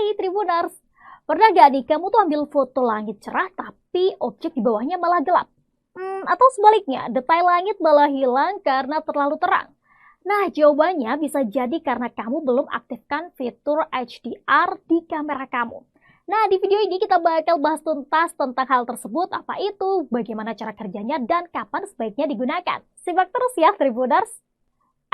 Hai Tribuners, pernah gak nih kamu tuh ambil foto langit cerah tapi objek di bawahnya malah gelap? Atau sebaliknya, detail langit malah hilang karena terlalu terang? Nah, jawabannya bisa jadi karena kamu belum aktifkan fitur HDR di kamera kamu. Nah, di video ini kita bakal bahas tuntas tentang hal tersebut, apa itu, bagaimana cara kerjanya, dan kapan sebaiknya digunakan. Simak terus ya Tribuners!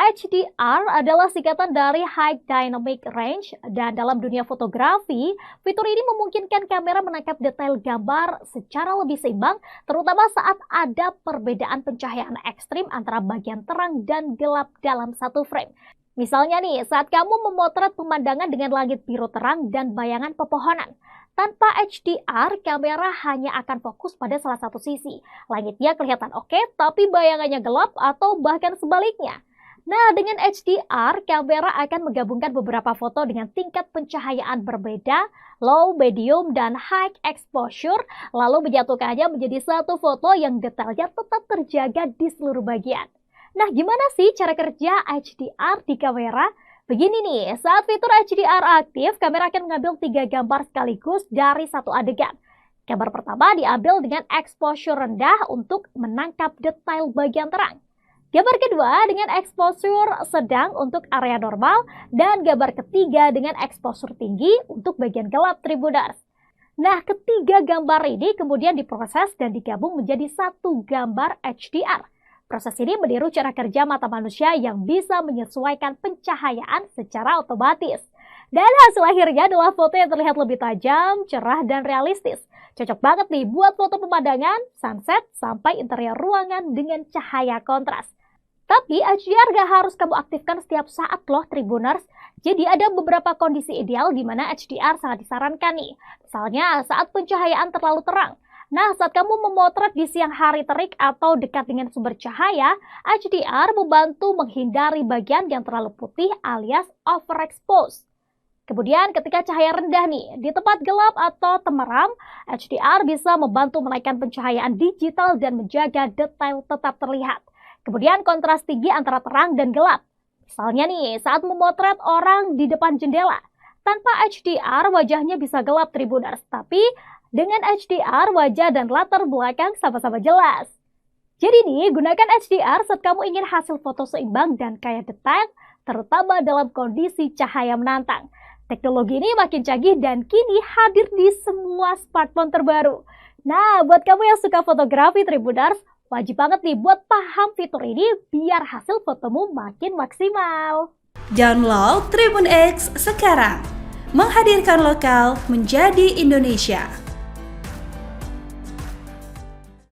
HDR adalah singkatan dari High Dynamic Range, dan dalam dunia fotografi, fitur ini memungkinkan kamera menangkap detail gambar secara lebih seimbang, terutama saat ada perbedaan pencahayaan ekstrim antara bagian terang dan gelap dalam satu frame. Misalnya nih, saat kamu memotret pemandangan dengan langit biru terang dan bayangan pepohonan. Tanpa HDR, kamera hanya akan fokus pada salah satu sisi. Langitnya kelihatan oke, tapi bayangannya gelap atau bahkan sebaliknya. Nah, dengan HDR, kamera akan menggabungkan beberapa foto dengan tingkat pencahayaan berbeda, low, medium, dan high exposure, lalu menyatukannya menjadi satu foto yang detailnya tetap terjaga di seluruh bagian. Nah, gimana sih cara kerja HDR di kamera? Begini nih, saat fitur HDR aktif, kamera akan mengambil 3 gambar sekaligus dari satu adegan. Gambar pertama diambil dengan exposure rendah untuk menangkap detail bagian terang. Gambar kedua dengan exposure sedang untuk area normal, dan gambar ketiga dengan exposure tinggi untuk bagian gelap Tribuners. Nah, ketiga gambar ini kemudian diproses dan digabung menjadi satu gambar HDR. Proses ini meniru cara kerja mata manusia yang bisa menyesuaikan pencahayaan secara otomatis. Dan hasil akhirnya adalah foto yang terlihat lebih tajam, cerah, dan realistis. Cocok banget nih buat foto pemandangan, sunset, sampai interior ruangan dengan cahaya kontras. Tapi HDR gak harus kamu aktifkan setiap saat loh Tribuners. Jadi ada beberapa kondisi ideal di mana HDR sangat disarankan nih. Misalnya saat pencahayaan terlalu terang. Nah, saat kamu memotret di siang hari terik atau dekat dengan sumber cahaya, HDR membantu menghindari bagian yang terlalu putih alias overexposed. Kemudian ketika cahaya rendah nih, di tempat gelap atau temeram, HDR bisa membantu menaikkan pencahayaan digital dan menjaga detail tetap terlihat. Kemudian kontras tinggi antara terang dan gelap. Misalnya nih, saat memotret orang di depan jendela. Tanpa HDR, wajahnya bisa gelap Tribuners. Tapi dengan HDR, wajah dan latar belakang sama-sama jelas. Jadi nih, gunakan HDR saat kamu ingin hasil foto seimbang dan kaya detail, terutama dalam kondisi cahaya menantang. Teknologi ini makin canggih dan kini hadir di semua smartphone terbaru. Nah, buat kamu yang suka fotografi Tribuners, wajib banget nih buat paham fitur ini biar hasil fotomu makin maksimal. Download Tribun X sekarang. Menghadirkan lokal menjadi Indonesia.